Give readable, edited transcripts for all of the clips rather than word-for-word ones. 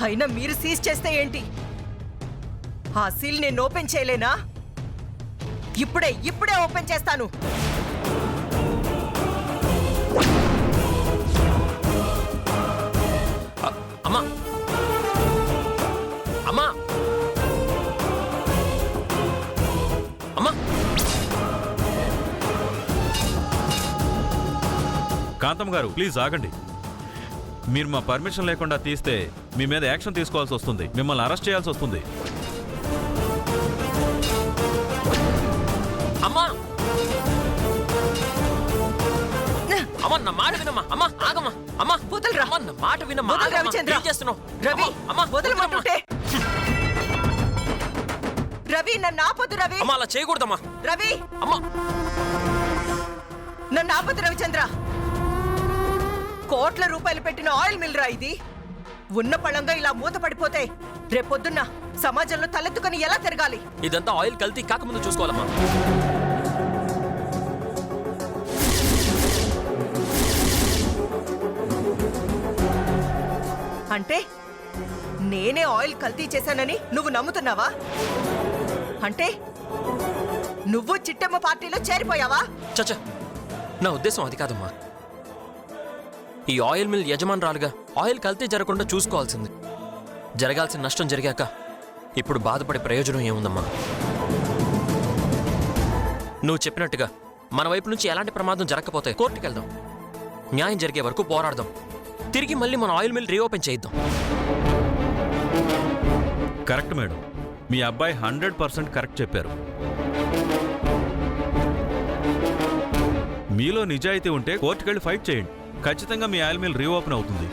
అయినా మీరు సీజ్ చేస్తే ఏంటి? ఆ సీల్ నేను ఓపెన్ చేయలేనా? ఇప్పుడే ఓపెన్ చేస్తాను. అమ్మా అమ్మా అమ్మా కాంతమ్మ గారు, ప్లీజ్ ఆగండి. మీరు మా పర్మిషన్ లేకుండా తీస్తే మీ మీద యాక్షన్ తీసుకోవాల్సి వస్తుంది. మిమ్మల్ని అరెస్ట్ చేయాల్సి వస్తుంది. అమ్మా అమ్మా, నా మాట వినమ్మా. అమ్మా ఆగమ్మా. అమ్మా వదలరా. అమ్మా, నా మాట వినమ్మా. వదలు రవిచంద్ర. ఏం చేస్తున్నావు? రవి, అమ్మా వదలమంటుంటే. రవి, నన్ను ఆపొద్దు రవి. అమ్మా, అలా చేయకూడదమ్మా. రవి, అమ్మా, నన్ను ఆపొద్దు రవిచంద్ర. కోట్ల రూపాయలు పెట్టిన ఆయిల్ మిల్ రా ఇది. ఉన్న పళంగా ఇలా మూతపడిపోతే రేపొద్దున్న సమాజంలో తలెత్తుకొని ఎలా తిరగాలి? ఇదంతా ఆయిల్ కల్తీ కాకముందు చూసుకోవాలమ్మా. అంటే నేనే ఆయిల్ కల్తీ చేశానని నువ్వు నమ్ముతున్నావా? అంటే నువ్వు చిట్టమ్మ పార్టీలో చేరిపోయావా? చచ్చా, నా ఉద్దేశం అది కాదమ్మా. ఈ ఆయిల్ మిల్ యజమానురాలుగా ఆయిల్ కల్తీ జరగకుండా చూసుకోవాల్సింది. జరగాల్సిన నష్టం జరిగాక ఇప్పుడు బాధపడే ప్రయోజనం ఏముందమ్మా? నువ్వు చెప్పినట్టుగా మన వైపు నుంచి ఎలాంటి ప్రమాదం జరగకపోతే కోర్టుకు వెళ్దాం, న్యాయం జరిగే వరకు పోరాడదాం, తిరిగి మళ్ళీ మన ఆయిల్ మిల్ రీఓపెన్ చేయిద్దాం. కరెక్ట్ మేడం, మీ అబ్బాయి 100% కరెక్ట్ చెప్పారు. మీలో నిజాయితీ ఉంటే కోర్టుకెళ్ళి ఫైట్ చేయండి. ఖచ్చితంగా మీ ఆయిల్ మిల్ రీఓపెన్ అవుతుంది.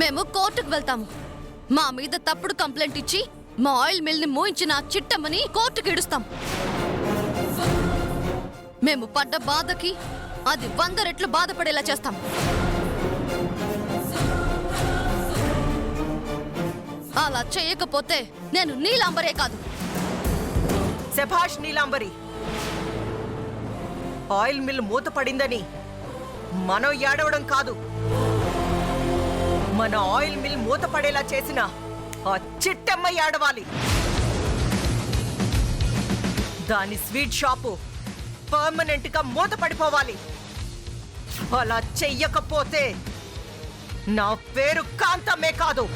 మేము కోర్టుకు వెళ్తాము. మా మీద తప్పుడు కంప్లైంట్ ఇచ్చి మా ఆయిల్ మిల్ ని మూయించిన చిట్టమ్మని కోర్టుకు ఇడుస్తాం. మేము పడ్డ బాధకి అది 100 రెట్లు బాధపడేలా చేస్తాం. అలా చేయకపోతే నేను నీలాంబరే కాదు. శభాష్ నీలాంబరి. ఆయిల్ మిల్ మూత పడిందని మనం ఏడవడం కాదు, మన ఆయిల్ మిల్ మూత పడేలా చేసిన ఆ చిట్టమ్మ ఏడవాలి. దాని స్వీట్ షాపు పర్మనెంట్ గా మూత పడిపోవాలి. అలా చెయ్యకపోతే నా పేరు కాంతమ్మే కాదు.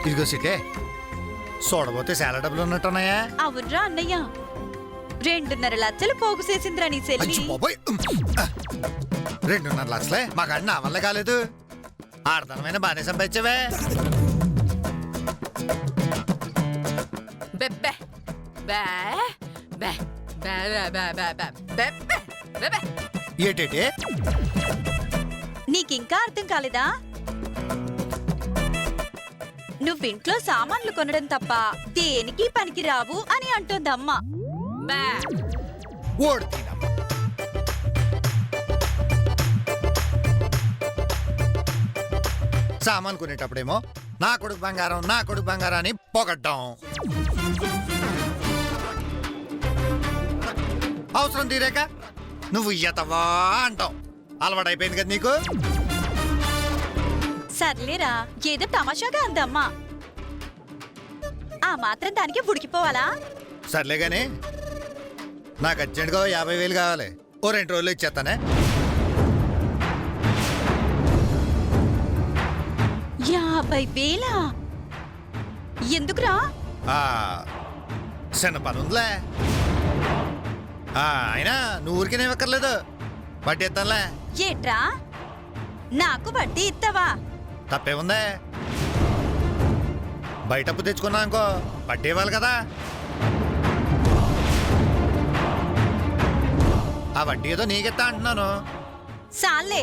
ఇదిగో సిటే, చూడబోతే చాలా డబ్బులు ఉన్నట్టున్నాయా? అవునరా అన్నయ్య, 2.5 లక్షలు పోగు చేసిందిరా నీ చెల్లి. 2.5 లక్షలే మాకు నా వల్ల కాలేదు. ఆడతనమైన బాగానే సంపాదించవే. ఏటేటే నీకింకా అర్థం కాలేదా? నువ్వింట్లో సామాన్లు కొనడం తప్ప దేనికి పనికి రావు అని అంటోందమ్మ. సామాన్ కొనేటప్పుడేమో నా కొడుకు బంగారం అని పొగడ్డాం. అవసరం తీరాక నువ్వు ఇయ్యతవా అంటావు. అలవాటైపోయింది కదా నీకు. సర్లేరా, ఏదో తమాషాగా అందమ్మా. ఆ మాత్రం దానికి ఉడికిపోవాలా? సర్లే గాని నాకు అర్జెంట్గా 50,000 కావాలి. ఓ 2 రోజులు ఇచ్చేస్తానే. 50,000? ఎందుకురా? చిన్న పని ఉందిలే. అయినా నువ్వు ఊరికేనే ఇవ్వక్కర్లేదు, వడ్డీ ఇస్తానులే. ఏట్రా, నాకు వడ్డీ ఇస్తావా? తప్పేముందే, బయట అప్పు తెచ్చుకున్నా అనుకో వడ్డీ ఇవ్వాలి కదా. ఆ వడ్డీ ఏదో నీకెత్తా అంటున్నాను. సాలే,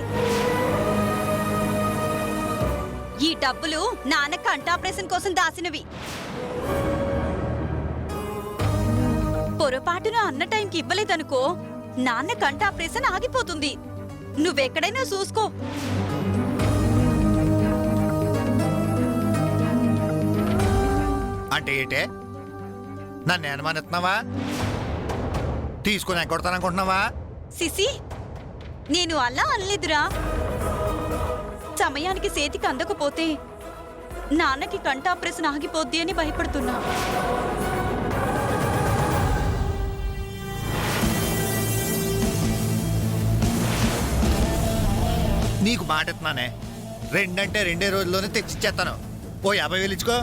ఈ డబ్బులు నాన్న కంట ఆపరేషన్ కోసం దాసినవి. పొరపాటున అన్న టైంకి ఇవ్వలేదనుకో నాన్న కంట ఆపరేషన్ ఆగిపోతుంది. నువ్వెక్కడైనా చూసుకో. అంటే ఏంటే నన్ను ఏమనుతున్నావా? తీసుకుని ఎగ్గొడతాననుకుంటున్నావా? సిసి, నేను అలా అనలేదురా. సమయానికి చేతికి అందకపోతే నాన్నకి కంట ఆపరేషన్ ఆగిపోద్ది అని భయపడుతున్నా. నీకు మాట ఇస్తున్నానే, 2 అంటే 2 రోజుల్లోనే తెచ్చిచ్చేస్తాను. ఓ 50,000 ఇచ్చుకో.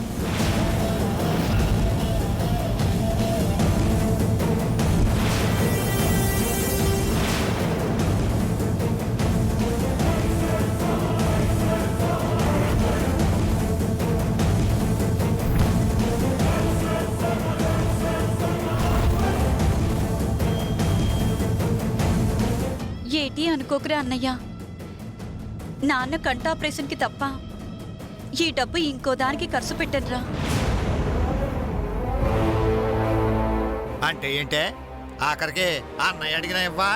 ఏటి అనుకోకురా అన్నయ్య, నాన్న కంట ఆపరేషన్కి తప్ప ఈ డబ్బు ఇంకో దానికి ఖర్చు పెట్టనురా. అంటే ఏంటే ఆఖరికి ఆ అన్నయ్య అడిగినా ఇవ్వా?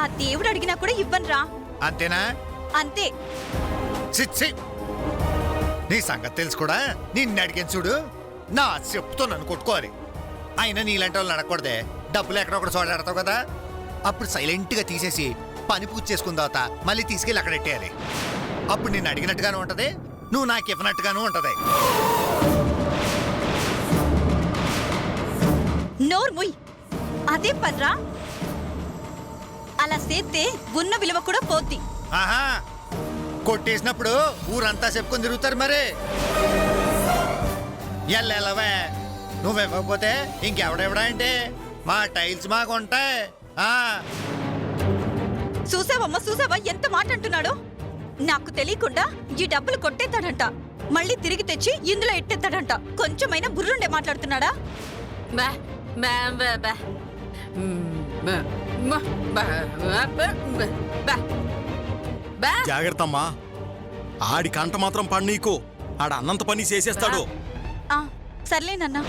ఆ దేవుడు అడిగినా కూడా ఇవ్వనురా. అంతేనా? అంతే. చిచ్చి, నీ సంగతి తెలుసు కూడా. నిన్ను అడిగాను చూడు, నా చెప్తూ నన్ను కొట్టుకోవాలి. అయినా నీలాంటి వాళ్ళు అడగకూడదే. డబ్బులు ఎక్కడొక్కడ చోటాడతావు కదా, అప్పుడు సైలెంట్గా తీసేసి పని పూర్తి చేసుకున్న తర్వాత మళ్ళీ తీసుకెళ్ళి అక్కడ పెట్టేయాలి. అప్పుడు నిన్ను అడిగినట్టుగాను ఉంటది, నువ్వు నాకు ఇవ్వనట్టుగాను ఉంటది. నోరు ముయ్. అదే పన్రా. అలా చేస్తే ఉన్న విలువ కూడా పోద్ది. ఆహా, కొట్టేసినప్పుడు ఊరంతా చెప్పుకొని తిరుగుతారు మరి. ఎల్లవే, నువ్వు ఇవ్వకపోతే ఇంకెవడెవడా అంటే మా టైల్స్ మాకు ఉంటాయి. చూసావమ్మా, చూసావా ఎంత మాట అంటున్నాడో? నాకు తెలియకుండా ఈ డబ్బులు కొట్టేస్తాడంట, మళ్ళీ తిరిగి తెచ్చి ఇందులో ఎట్టేస్తాడంట. కొంచెమైనా బుర్రుండే మాట్లాడుతున్నాడా? జాగ్రత్త అమ్మా, ఆడి కంట మాత్రం పన్నీకు, ఆడ అన్నంత పని చేసేస్తాడు. సర్లేనన్నా.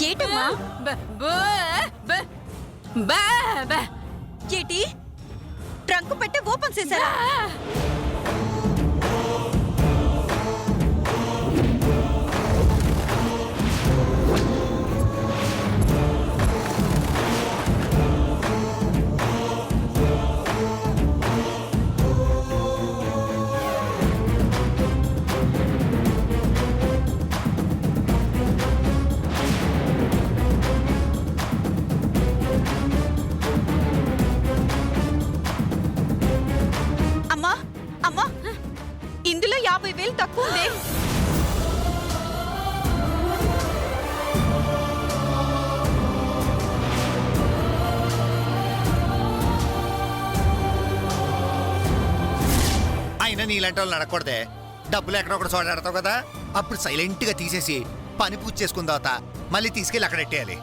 ఏటమ్మా ఏటి ట్రంక్ పెట్టి ఓపెన్ చేశారా? అమ్మా అమ్మా ఇందులో 50,000 తక్కువ ఉంది. అయినా నీలాంటి వాళ్ళు నడకూడదే. డబ్బులు ఎక్కడొక్కడ చోటాడతావు కదా, అప్పుడు సైలెంట్ గా తీసేసి పని పూర్తి చేసుకున్న తర్వాత మళ్ళీ తీసుకెళ్ళి అక్కడ పెట్టేయాలి.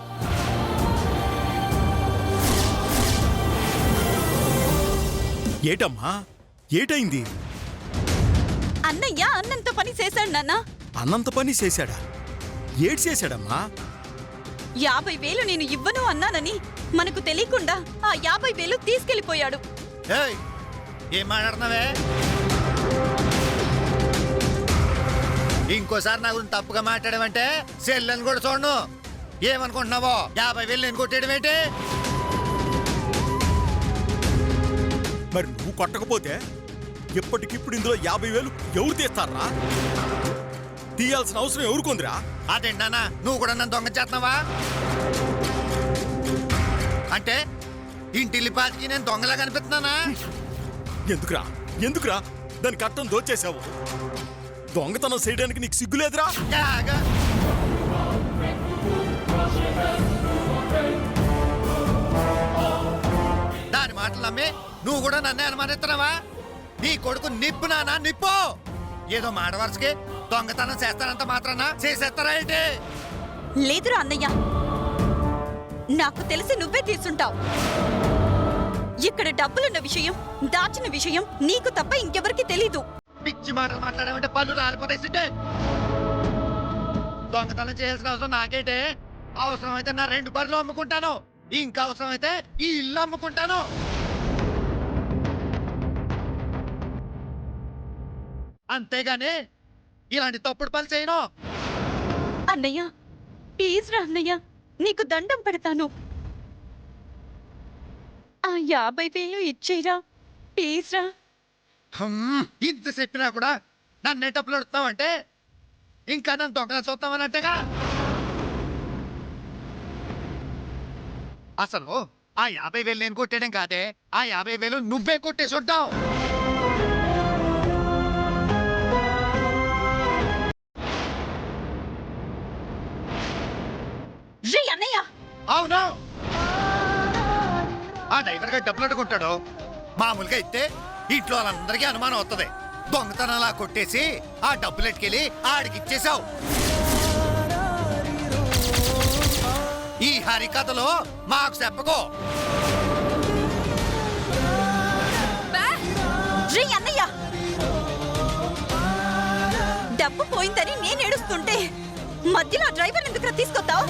ఏటమ్మా ఏటైంది? అన్నయ్య అన్నంత పని చేశాడు నాన్న. అన్నంత పని చేశాడా? ఏడు చేశాడమ్మా? 50,000 నేను ఇవ్వను అన్నానని మనకు తెలియకుండా ఆ 50,000 తీసుకెళ్లిపోయాడు. ఏయ్, ఏం మాట్లాడుతున్నావే? ఇంకోసారి నా గురించి తప్పుగా మాట్లాడమంటే సెల్లని కూడా చూడను. ఏమనుకుంటున్నావో? 50,000 నేను కొట్టేయడం ఏంటి? మరి నువ్వు కొట్టకపోతే ఇప్పటికిప్పుడు ఇందులో 50,000 ఎవరు తీస్తారా? తీయాల్సిన అవసరం ఎవరుకుందిరా? అదేంటన్నా, నువ్వు కూడా నన్ను దొంగ చేస్తున్నావా? అంటే ఇంటిల్లి పాతికి నేను దొంగలా కనిపిస్తున్నానా? ఎందుకురా ఎందుకురా దాని కట్టం దోచేశావు? దొంగతనం చేయడానికి నీకు సిగ్గులేదురా? యాగా. దాని మాటలు నమ్మి నువ్వు కూడా నన్నే అనుమానిస్తున్నావా? నీ కొడుకు నిప్పు నానా నిప్పు. ఏదో మాట వరుసకి దొంగతనం చేస్తానంత మాత్రాన చేసేస్తారా ఏంటి? లేదురా అన్నయ్య, నాకు తెలిసి నువ్వే తీసుంటావు. ఇక్కడ డబ్బులున్న విషయం, దాచిన విషయం నీకు తప్ప ఇంకెవరికి తెలీదు. పిచ్చి మాటలు మాట్లాడామంటే పళ్ళు రాలిపోతాయి సిట్టే. దొంగతనం చేయాల్సిన అవసరం నాకేంటే? అవసరమైతే నా 2 బర్రెలు అమ్ముకుంటాను, ఇంకా అవసరమైతే ఈ ఇల్లు అమ్ముకుంటాను. అంతేగాని ఇలాంటి తప్పుడు పనులు చేయను. అన్నయ్య ప్లీజ్ రా అన్నయ్య, నీకు దండం పెడతాను. ఆ 50,000 ఇచ్చేరా ప్లీజ్ రా. ఇంత చెప్పినా కూడా నన్ను ఎట్టప్పులు అడుగుతావంటే ఇంకా నన్ను దొంగన చూస్తామని అంటేగా. అసలు ఆ 50,000 నేను కొట్టేయడం కాదే, ఆ 50,000 నువ్వే కొట్టేసి ఉంటావు. రే అన్నయ్య, అవును, ఆ డ్రైవర్ గారు డబ్బులు అడుగుంటాడు. మామూలుగా అయితే ఇంట్లో వాళ్ళందరికీ అనుమానం వస్తుంది. దొంగతనంలా కొట్టేసి ఆ డబ్బులు ఎట్టుకెళ్ళి ఆడికి ఇచ్చేసావు. ఈ హరికథలో మాకు చెప్పకో. రే అన్నయ్య, డబ్బు పోయిందని నేను ఏడుస్తుంటే మధ్యలో డ్రైవర్ ఎందుకు తీసుకొస్తావు?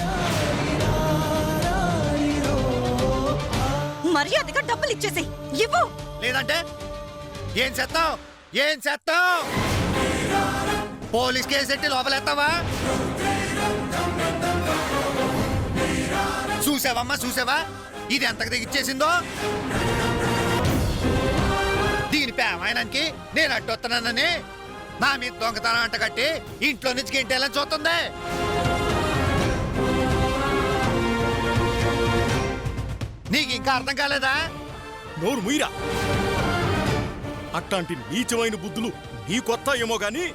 మర్యాదగా డబ్బులు ఇచ్చేసి ఇవ్వు. లేదంటే ఏం చేస్తావు? ఏం చేస్తావు? పోలీస్ కేసు ఎట్టి లోపలేస్తావా? చూసావమ్మా, చూసావా ఇది ఎంతకు దిగిచ్చేసిందో? దీని పేమాయనానికి నేను అడ్డొస్తున్నానని నా మీద దొంగతనం అంట కట్టి ఇంట్లో నుంచి గెంటేయాలని చూస్తుంది. నీకు ఇంకా అర్థం కాలేదా? నోరు ముయ్యరా. అట్లాంటి నీచమైన బుద్ధులు నీ కొత్త ఏమో గాని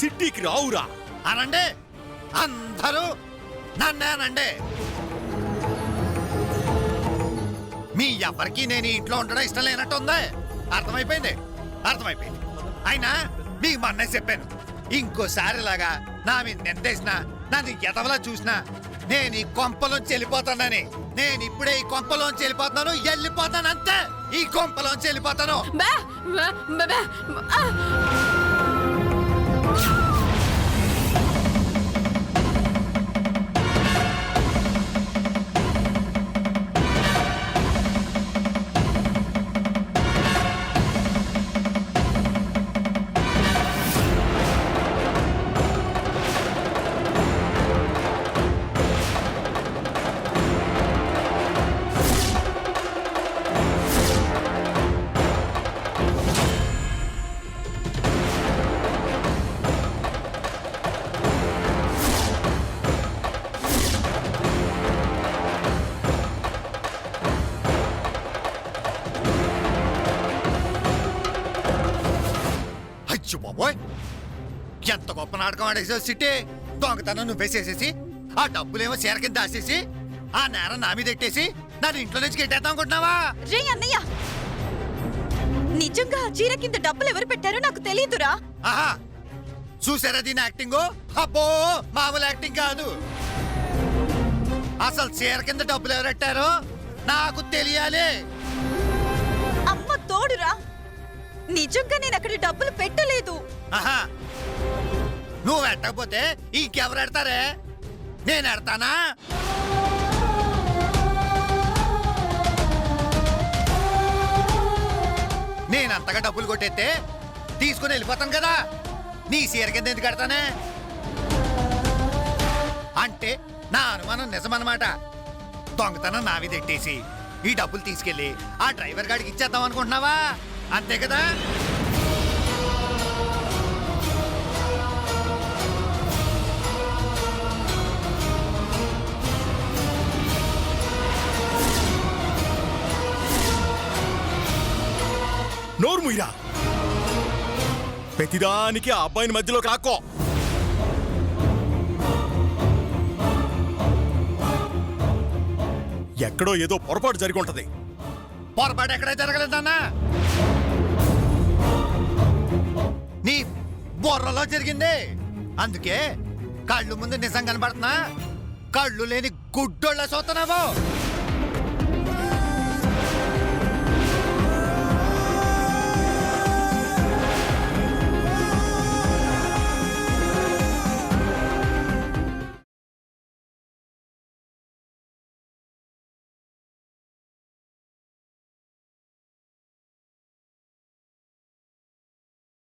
సిటీకి రావురా. అనండి, అందరూ నన్నే అనండి. మీ ఎవరికి నేను ఇంట్లో ఉండడం ఇష్టం లేనట్టుంది. అర్థమైపోయింది, అర్థమైపోయింది. అయినా మీకు మొన్నే చెప్పాను, ఇంకోసారి లాగా నా మీద నిందేసినా, నన్ను ఎదవలా చూసినా నేను ఈ కొంపలోంచి వెళ్ళిపోతానని. నేను ఇప్పుడే ఈ కొంపలోంచి వెళ్ళిపోతున్నాను, వెళ్ళిపోతాను అంతే. ఈ కొంపలోంచి వెళ్ళిపోతాను. గొప్ప నాటకం ఆడేసి సిట్టి దొంగతనం నువ్వే చేసేసి ఆ డబ్బులేమో చీర కింద దాచేసి ఆ నేరం నా మీద ఎట్టేసి నన్ను ఇంట్లో నుంచి గెట్టేద్దాం అనుకుంటున్నావా? రే అన్నయ్య, నిజంగా ఆ చీర కింద డబ్బులు ఎవరు పెట్టారో నాకు తెలియదురా. ఆహా చూసారా దీని యాక్టింగ్? అబ్బో మామూలు యాక్టింగ్ కాదు. అసలు చీర కింద డబ్బులు ఎవరెట్టారో నాకు తెలియాలి. అమ్మ తోడురా, నిజంగా నేను అక్కడ డబ్బులు పెట్టలేదు. ఆహా నువ్వు ఎట్టకపోతే ఇంకెవరు ఎడతారే? నేను ఎడతానా? నేనంతగా డబ్బులు కొట్టేస్తే తీసుకుని వెళ్ళిపోతాను కదా. నీ చీర కింద ఎందుకు కడతానే? అంటే నా అనుమానం నిజమన్నమాట. దొంగతనం నా మీద ఎట్టేసి ఈ డబ్బులు తీసుకెళ్ళి ఆ డ్రైవర్ గాడికి ఇచ్చేద్దాం అనుకుంటున్నావా? అంతే కదా? నోరు ముయ్యరా. ప్రతిదానికి ఆ అబ్బాయిని మధ్యలోకి లాక్కో. ఎక్కడో ఏదో పొరపాటు జరిగి ఉంటది. పొరపాటు ఎక్కడ జరగలేదన్నా, నీ బుర్రలో జరిగింది. అందుకే కళ్ళు ముందు నిజం కనబడుతున్నా కళ్ళు లేని గుడ్డోళ్ళ చూస్తున్నావు.